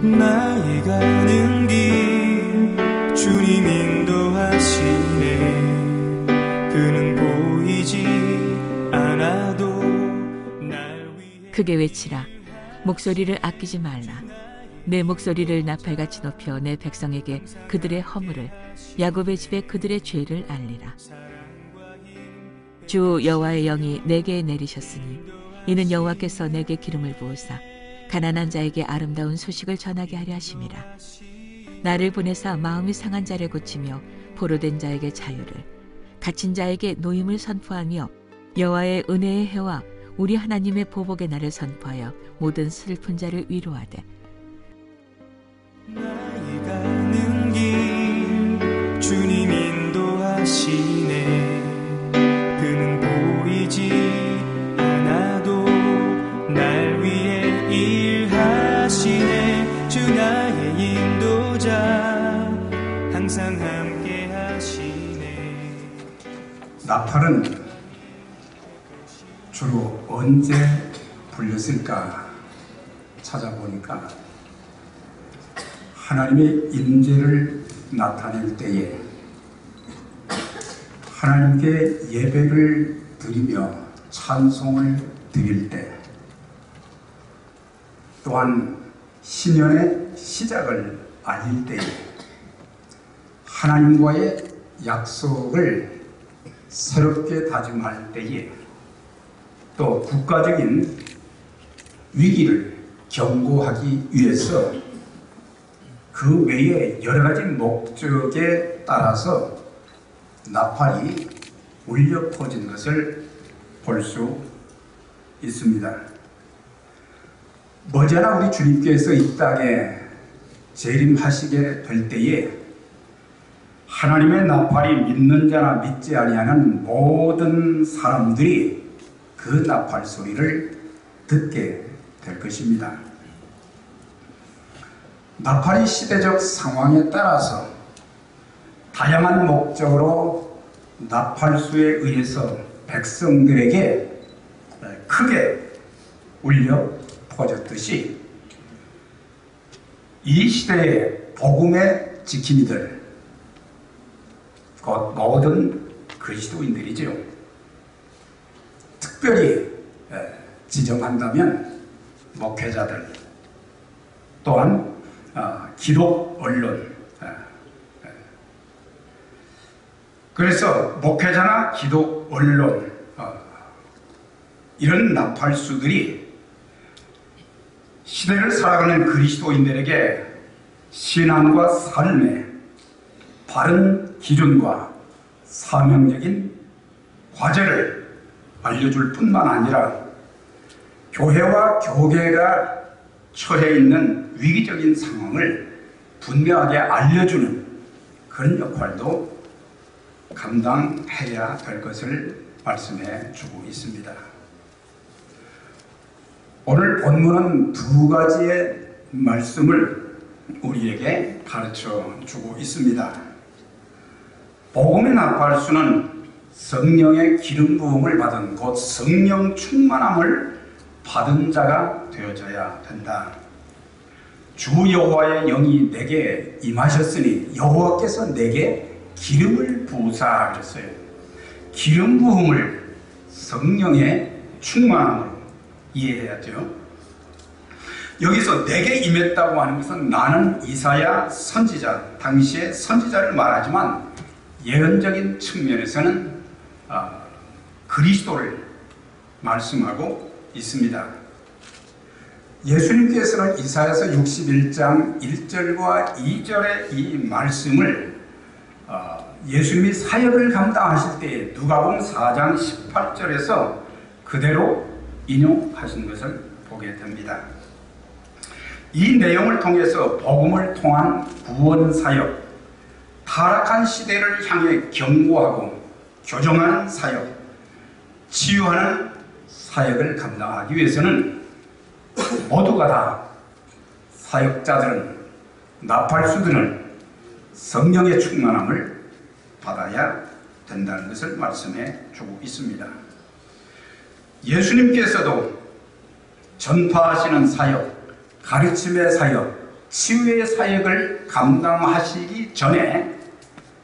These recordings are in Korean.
나의 가는 길 주님 인도하시네. 그는 보이지 않아도 날 위해 크게 외치라. 목소리를 아끼지 말라. 내 목소리를 나팔같이 높여 내 백성에게 그들의 허물을, 야곱의 집에 그들의 죄를 알리라. 주 여호와의 영이 내게 내리셨으니 이는 여호와께서 내게 기름을 부으사 가난한 자에게 아름다운 소식을 전하게 하려 하심이라. 나를 보내사 마음이 상한 자를 고치며 포로된 자에게 자유를, 갇힌 자에게 노임을 선포하며 여호와의 은혜의 해와 우리 하나님의 보복의 날을 선포하여 모든 슬픈 자를 위로하되, 나의 가는 길 주님 인도하시네. 그는 보이지 않아도 날 위해 일하시네. 주 나의 인도자 항상 함께 하시네. 나팔은 주로 언제 불렸을까 찾아보니까 하나님의 임재를 나타낼 때에, 하나님께 예배를 드리며 찬송을 드릴 때, 또한 신년의 시작을 알릴 때에, 하나님과의 약속을 새롭게 다짐할 때에, 또 국가적인 위기를 경고하기 위해서 그 외에 여러 가지 목적에 따라서 나팔이 울려 퍼진 것을 볼 수 있습니다. 머지않아 우리 주님께서 이 땅에 재림하시게 될 때에 하나님의 나팔이 믿는 자나 믿지 아니하는 모든 사람들이 그 나팔 소리를 듣게 될 것입니다. 나팔이 시대적 상황에 따라서 다양한 목적으로 나팔수에 의해서 백성들에게 크게 울려 퍼졌듯이, 이 시대의 복음의 지킴이들, 곧 모든 그리스도인들이죠. 특별히 지정한다면 목회자들, 또한 기독 언론, 그래서 목회자나 기독 언론, 이런 나팔수들이 시대를 살아가는 그리스도인들에게 신앙과 삶의 바른 기준과 사명적인 과제를 알려줄 뿐만 아니라 교회와 교계가 처해 있는 위기적인 상황을 분명하게 알려주는 그런 역할도 감당해야 될 것을 말씀해 주고 있습니다. 오늘 본문은 두 가지의 말씀을 우리에게 가르쳐 주고 있습니다. 복음의 나팔수는 성령의 기름 부음을 받은, 곧 성령 충만함을 받은 자가 되어져야 된다. 주 여호와의 영이 내게 임하셨으니 여호와께서 내게 기름을 부으사 그랬어요. 기름 부음을 성령의 충만함으로 이해해야죠. 여기서 내게 임했다고 하는 것은 나는 이사야 선지자, 당시의 선지자를 말하지만 예언적인 측면에서는 그리스도를 말씀하고 있습니다. 예수님께서는 이사야서 61장 1절과 2절의 이 말씀을 예수님이 사역을 감당하실 때 누가복음 4장 18절에서 그대로 인용하신 것을 보게 됩니다. 이 내용을 통해서 복음을 통한 구원 사역, 타락한 시대를 향해 경고하고 교정하는 사역, 치유하는 사역을 감당하기 위해서는 모두가 다 사역자들은, 나팔수들은 성령의 충만함을 받아야 된다는 것을 말씀해 주고 있습니다. 예수님께서도 전파하시는 사역, 가르침의 사역, 치유의 사역을 감당하시기 전에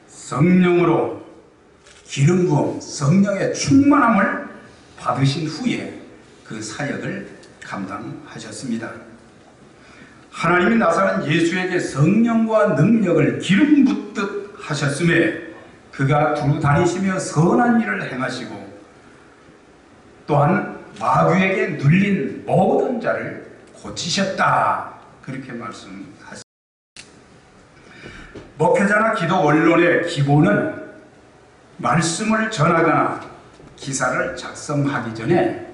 성령으로 기름 부음, 성령의 충만함을 받으신 후에 그 사역을 감당하셨습니다. 하나님이 나사렛 예수에게 성령과 능력을 기름 붓듯 하셨음에 그가 두루 다니시며 선한 일을 행하시고 또한 마귀에게 눌린 모든 자를 고치셨다. 그렇게 말씀하십니다. 목회자나 기도 원론의 기본은 말씀을 전하거나 기사를 작성하기 전에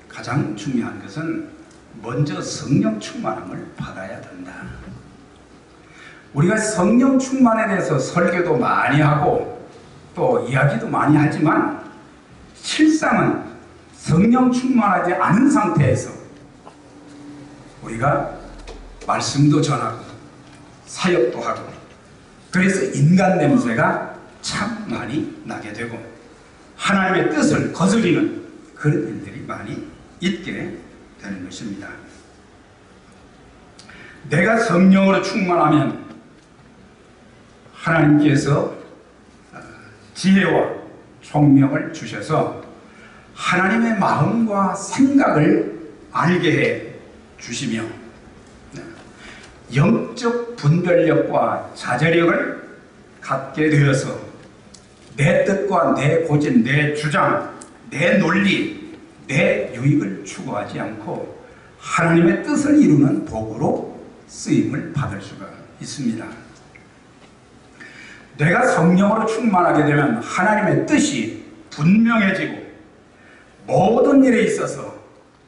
가장 중요한 것은 먼저 성령 충만함을 받아야 된다. 우리가 성령 충만에 대해서 설교도 많이 하고 또 이야기도 많이 하지만 실상은 성령 충만하지 않은 상태에서 우리가 말씀도 전하고 사역도 하고 그래서 인간 냄새가 참 많이 나게 되고 하나님의 뜻을 거스리는 그런 일들이 많이 있게 되는 것입니다. 내가 성령으로 충만하면 하나님께서 지혜와 총명을 주셔서 하나님의 마음과 생각을 알게 해 주시며 영적 분별력과 자제력을 갖게 되어서 내 뜻과 내 고집, 내 주장, 내 논리, 내 유익을 추구하지 않고 하나님의 뜻을 이루는 도구로 쓰임을 받을 수가 있습니다. 내가 성령으로 충만하게 되면 하나님의 뜻이 분명해지고 모든 일에 있어서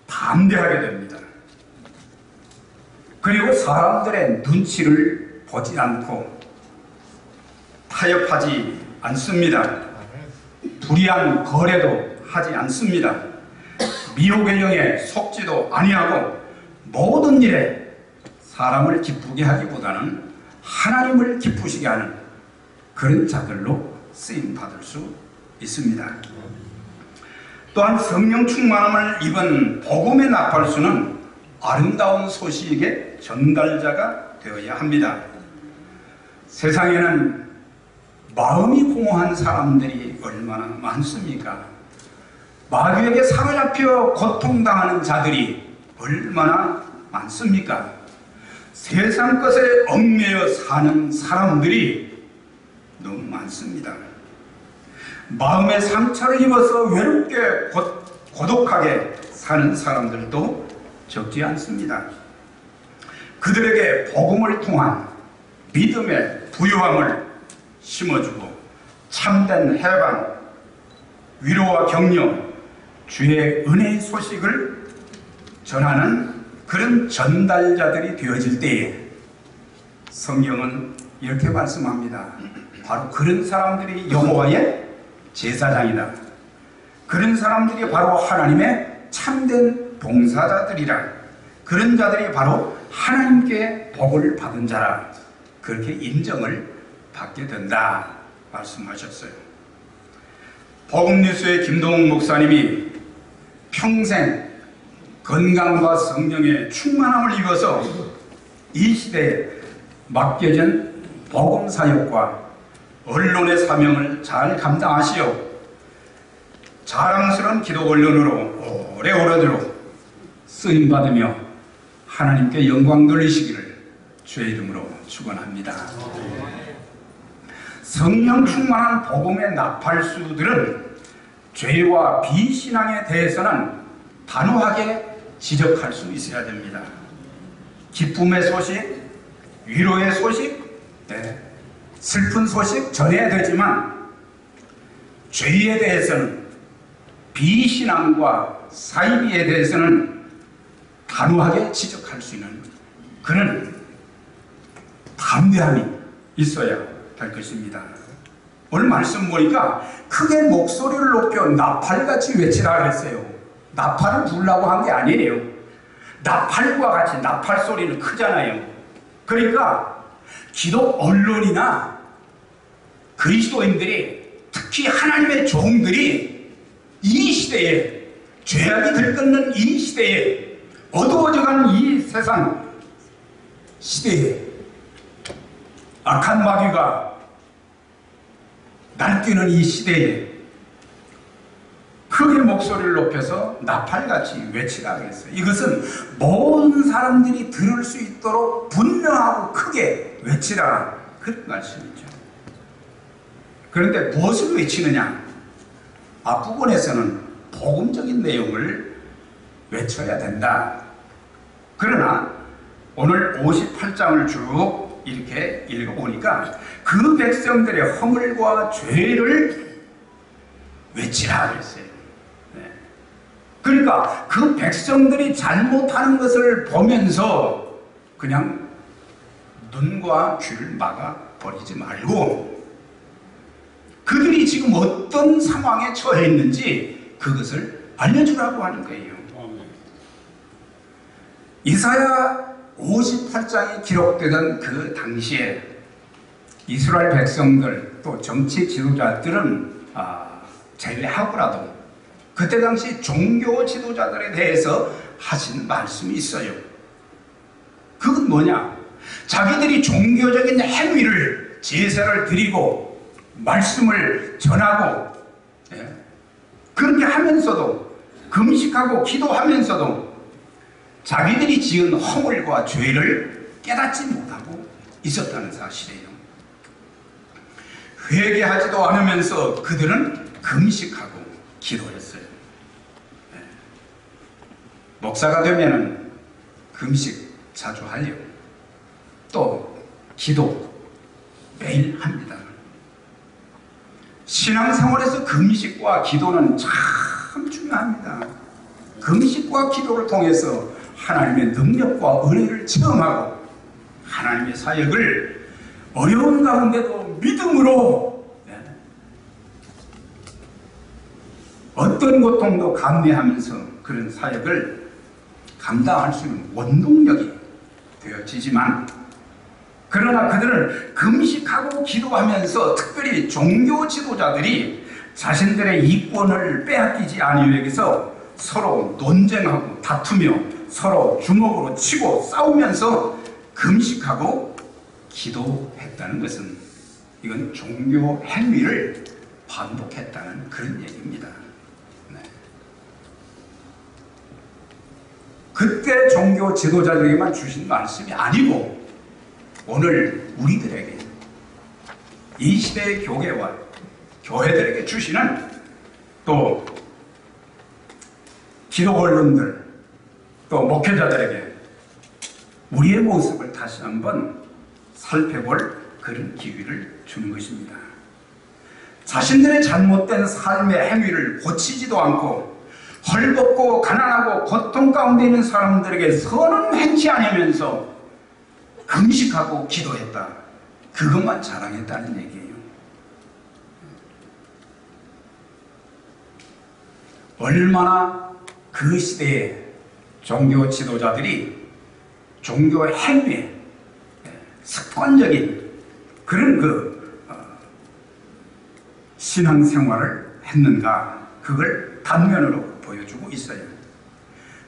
담대하게 됩니다. 그리고 사람들의 눈치를 보지 않고 타협하지 않습니다. 불의한 거래도 하지 않습니다. 미혹의 영에 속지도 아니하고 모든 일에 사람을 기쁘게 하기보다는 하나님을 기쁘시게 하는 그런 자들로 쓰임받을 수 있습니다. 또한 성령 충만함을 입은 복음의 나팔수는 아름다운 소식의 전달자가 되어야 합니다. 세상에는 마음이 공허한 사람들이 얼마나 많습니까? 마귀에게 사로잡혀 고통당하는 자들이 얼마나 많습니까? 세상 것에 얽매여 사는 사람들이 너무 많습니다. 마음의 상처를 입어서 외롭게 고독하게 사는 사람들도 적지 않습니다. 그들에게 복음을 통한 믿음의 부유함을 심어주고 참된 해방, 위로와 격려, 주의 은혜의 소식을 전하는 그런 전달자들이 되어질 때에 성경은 이렇게 말씀합니다. 바로 그런 사람들이 여호와의 제사장이다. 그런 사람들이 바로 하나님의 참된 봉사자들이라. 그런 자들이 바로 하나님께 복을 받은 자라. 그렇게 인정을 받게 된다 말씀하셨어요. 복음뉴스의 김동욱 목사님이 평생 건강과 성령의 충만함을 입어서 이 시대에 맡겨진 복음사역과 언론의 사명을 잘 감당하시어 자랑스러운 기도 언론으로 오래오래도록 쓰임받으며 하나님께 영광 돌리시기를 주의 이름으로 축원합니다. 성령 충만한 복음의 나팔수들은 죄와 비신앙에 대해서는 단호하게 지적할 수 있어야 됩니다. 기쁨의 소식, 위로의 소식, 슬픈 소식 전해야 되지만 죄에 대해서는 비신앙과 사이비에 대해서는 단호하게 지적할 수 있는 그런 담대함이 있어야 될 것입니다. 오늘 말씀 보니까 크게 목소리를 높여 나팔같이 외치라 그랬어요. 나팔을 부르려고 한 게 아니에요. 나팔과 같이 나팔 소리는 크잖아요. 그러니까 기독 언론이나 그리스도인들이 특히 하나님의 종들이 이 시대에 죄악이 들끓는 이 시대에 어두워져가는 이 세상 시대에 악한 마귀가 날뛰는 이 시대에 크게 목소리를 높여서 나팔같이 외치라 그랬어요. 이것은 모든 사람들이 들을 수 있도록 분명하고 크게 외치라, 그런 말씀이죠. 그런데 무엇을 외치느냐? 앞부분에서는 복음적인 내용을 외쳐야 된다. 그러나 오늘 58장을 쭉 이렇게 읽어보니까 그 백성들의 허물과 죄를 외치라 그랬어요. 그러니까 그 백성들이 잘못하는 것을 보면서 그냥 눈과 귀를 막아 버리지 말고 그들이 지금 어떤 상황에 처해 있는지 그것을 알려주라고 하는 거예요. 이사야 58장이 기록되던 그 당시에 이스라엘 백성들 또 정치 지도자들은 제외하고라도 그때 당시 종교 지도자들에 대해서 하신 말씀이 있어요. 그건 뭐냐? 자기들이 종교적인 행위를 제사를 드리고 말씀을 전하고 그렇게 하면서도 금식하고 기도하면서도 자기들이 지은 허물과 죄를 깨닫지 못하고 있었다는 사실이에요. 회개하지도 않으면서 그들은 금식하고 기도했어요. 목사가 되면은 금식 자주 하려 또 기도 매일 합니다. 신앙생활에서 금식과 기도는 참 중요합니다. 금식과 기도를 통해서 하나님의 능력과 은혜를 체험하고 하나님의 사역을 어려운 가운데도 믿음으로 어떤 고통도 감내하면서 그런 사역을 감당할 수 있는 원동력이 되어지지만 그러나 그들은 금식하고 기도하면서 특별히 종교 지도자들이 자신들의 이권을 빼앗기지 않기 위해서 서로 논쟁하고 다투며 서로 주먹으로 치고 싸우면서 금식하고 기도했다는 것은 이건 종교 행위를 반복했다는 그런 얘기입니다. 그때 종교 지도자들에게만 주신 말씀이 아니고 오늘 우리들에게 이 시대의 교회와 교회들에게 주시는 또 기도 언론들 또 목회자들에게 우리의 모습을 다시 한번 살펴볼 그런 기회를 주는 것입니다. 자신들의 잘못된 삶의 행위를 고치지도 않고 헐벗고 가난하고 고통 가운데 있는 사람들에게 선은 행치 않으면서 금식하고 기도했다. 그것만 자랑했다는 얘기예요. 얼마나 그 시대에 종교 지도자들이 종교 행위에 습관적인 그런 신앙생활을 했는가, 그걸 단면으로 보여주고 있어요.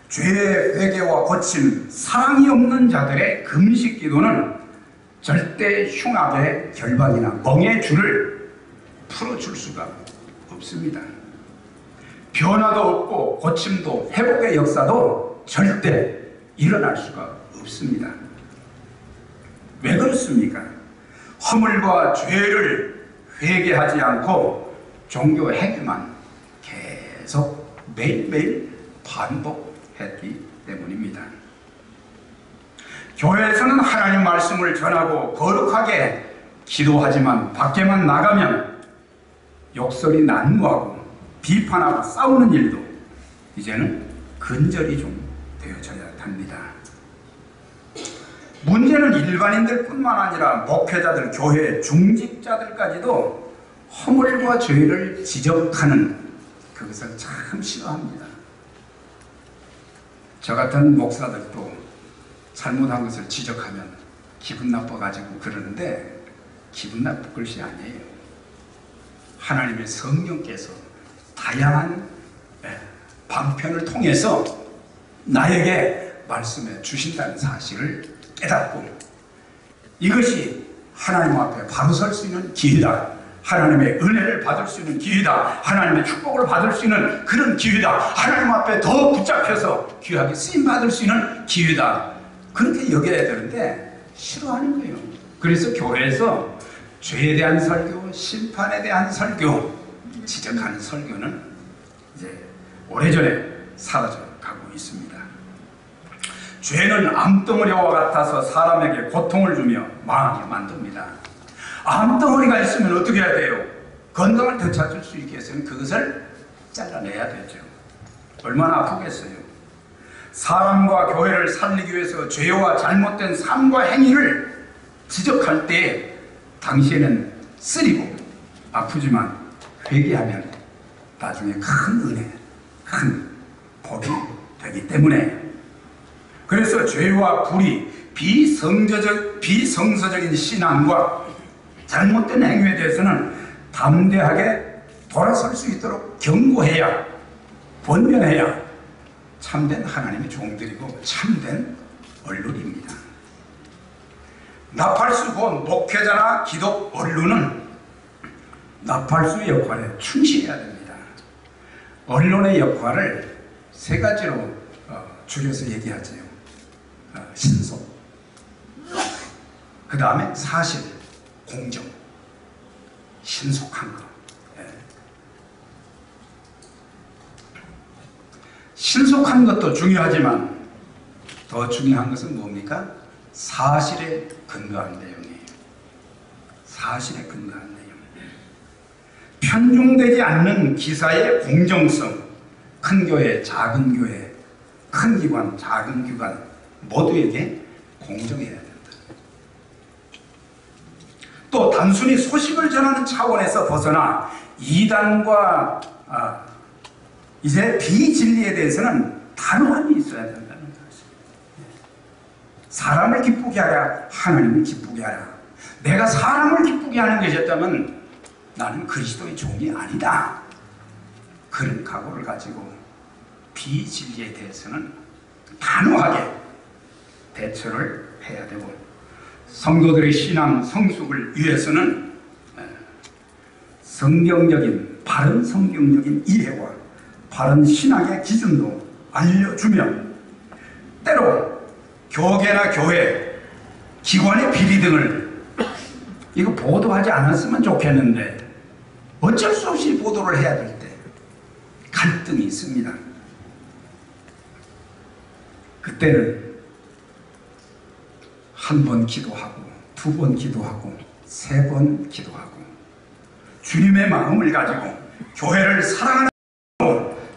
죄의 회개와 고침, 사랑이 없는 자들의 금식 기도는 절대 흉악의 결박이나 멍의 줄을 풀어줄 수가 없습니다. 변화도 없고 고침도 회복의 역사도 절대 일어날 수가 없습니다. 왜 그렇습니까? 허물과 죄를 회개하지 않고 종교 행위만 계속 매일매일 반복했기 때문입니다. 교회에서는 하나님 말씀을 전하고 거룩하게 기도하지만 밖에만 나가면 욕설이 난무하고 비판하고 싸우는 일도 이제는 근절이 좀 되어져야 합니다. 문제는 일반인들 뿐만 아니라 목회자들, 교회 중직자들까지도 허물과 죄를 지적하는 그것을 참 싫어합니다. 저 같은 목사들도 잘못한 것을 지적하면 기분 나빠가지고 그러는데 기분 나쁠 것이 아니에요. 하나님의 성령께서 다양한 방편을 통해서 나에게 말씀해 주신다는 사실을 깨닫고 이것이 하나님 앞에 바로 설 수 있는 기회다. 하나님의 은혜를 받을 수 있는 기회다. 하나님의 축복을 받을 수 있는 그런 기회다. 하나님 앞에 더 붙잡혀서 귀하게 쓰임받을 수 있는 기회다. 그렇게 여겨야 되는데 싫어하는 거예요. 그래서 교회에서 죄에 대한 설교, 심판에 대한 설교, 지적하는 설교는 이제 오래전에 사라져 가고 있습니다. 죄는 암덩어리와 같아서 사람에게 고통을 주며 망하게 만듭니다. 암덩어리가 있으면 어떻게 해야 돼요? 건강을 되찾을 수 있게 해서는 그것을 잘라내야 되죠. 얼마나 아프겠어요. 사람과 교회를 살리기 위해서 죄와 잘못된 삶과 행위를 지적할 때 당시에는 쓰리고 아프지만 회개하면 나중에 큰 은혜, 큰 복이 되기 때문에, 그래서 죄와 불의, 비성서적인 신앙과 잘못된 행위에 대해서는 담대하게 돌아설 수 있도록 경고해야, 권면해야 참된 하나님의 종들이고 참된 언론입니다. 나팔수 곧 목회자나 기독 언론은 나팔수의 역할에 충실해야 됩니다. 언론의 역할을 세 가지로 줄여서 얘기하죠. 신속, 그 다음에 사실, 공정, 신속한 것. 신속한 것도 중요하지만 더 중요한 것은 뭡니까? 사실에 근거한 내용이에요. 사실에 근거한 내용. 편중되지 않는 기사의 공정성, 큰 교회, 작은 교회, 큰 기관, 작은 기관 모두에게 공정해야 된다. 또 단순히 소식을 전하는 차원에서 벗어나 이단과 이제 비진리에 대해서는 단호함이 있어야 된다는 것입니다. 사람을 기쁘게 하라, 하나님을 기쁘게 하라. 내가 사람을 기쁘게 하는 것이었다면 나는 그리스도의 종이 아니다. 그런 각오를 가지고 비진리에 대해서는 단호하게 대처를 해야 되고, 성도들의 신앙 성숙을 위해서는 성경적인, 바른 성경적인 이해와 바른 신앙의 기준도 알려주며, 때로 교계나 교회, 기관의 비리 등을 이거 보도하지 않았으면 좋겠는데 어쩔 수 없이 보도를 해야 될 때 갈등이 있습니다. 그때는 한 번 기도하고, 두 번 기도하고, 세 번 기도하고, 주님의 마음을 가지고 교회를 사랑하는,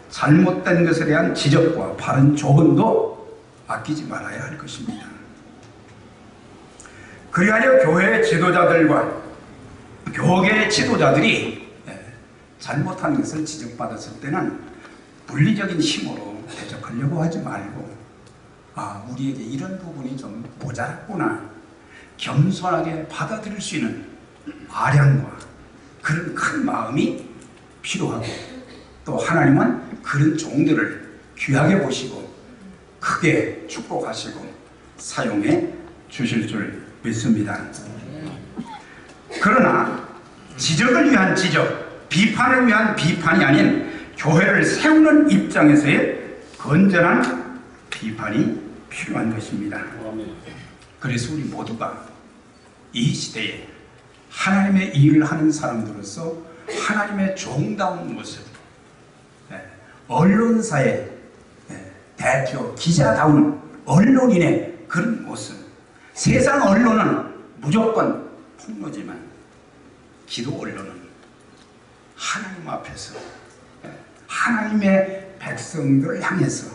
잘못된 것에 대한 지적과 바른 조언도 아끼지 말아야 할 것입니다. 그리하여 교회의 지도자들과 교계의 지도자들이 잘못한 것을 지적받았을 때는 물리적인 힘으로 대적하려고 하지 말고, 우리에게 이런 부분이 좀 모자랐구나, 겸손하게 받아들일 수 있는 아량과 그런 큰 마음이 필요하고, 또 하나님은 그런 종들을 귀하게 보시고 크게 축복하시고 사용해 주실 줄 믿습니다. 그러나 지적을 위한 지적, 비판을 위한 비판이 아닌 교회를 세우는 입장에서의 건전한 비판이 필요한 것입니다. 그래서 우리 모두가 이 시대에 하나님의 일을 하는 사람들로서 하나님의 종다운 모습, 언론사의 대표 기자다운 언론인의 그런 모습. 세상 언론은 무조건 폭로지만 기도 언론은 하나님 앞에서 하나님의 백성들을 향해서,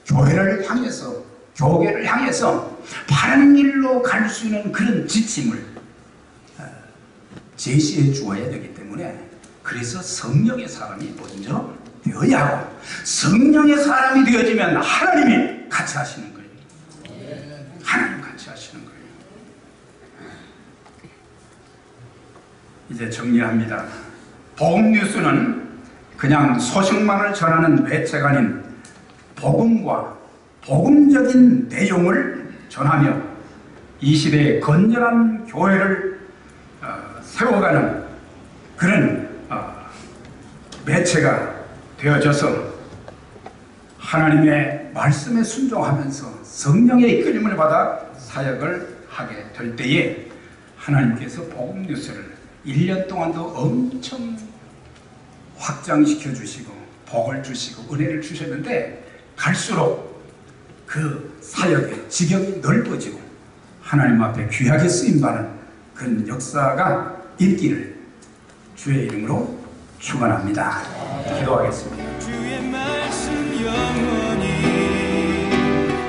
교회를 향해서, 교계를 향해서 바른 길로 갈 수 있는 그런 지침을 제시해 주어야 되기 때문에, 그래서 성령의 사람이 먼저 되어야 하고, 성령의 사람이 되어지면 하나님이 같이 하시는 거예요. 하나님 같이 하시는 거예요. 이제 정리합니다. 복음뉴스는 그냥 소식만을 전하는 매체가 아닌 복음과 복음적인 내용을 전하며 이 시대의 건전한 교회를 세워가는 그런 매체가 되어져서 하나님의 말씀에 순종하면서 성령의 이끌림을 받아 사역을 하게 될 때에 하나님께서 복음 뉴스를 1년 동안도 엄청 확장시켜 주시고 복을 주시고 은혜를 주셨는데 갈수록 그 사역의 지경이 넓어지고 하나님 앞에 귀하게 쓰임받는 그런 역사가 있기를 주의 이름으로 축원합니다. 기도하겠습니다. 주의 말씀 영원히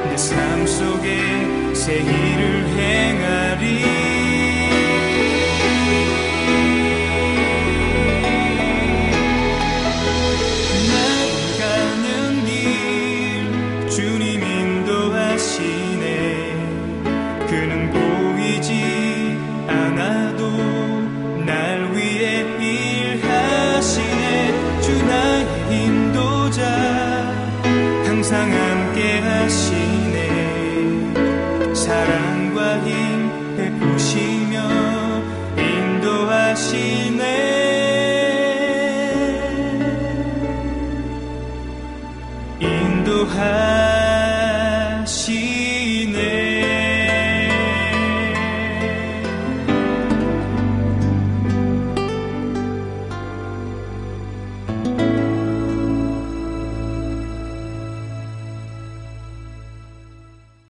내 삶 속에 새 일을 행하리. 주님 인도하시네. 그는 보이지 않아도 날 위해 일하시네. 주 나의 인도자 항상 함께 하시네.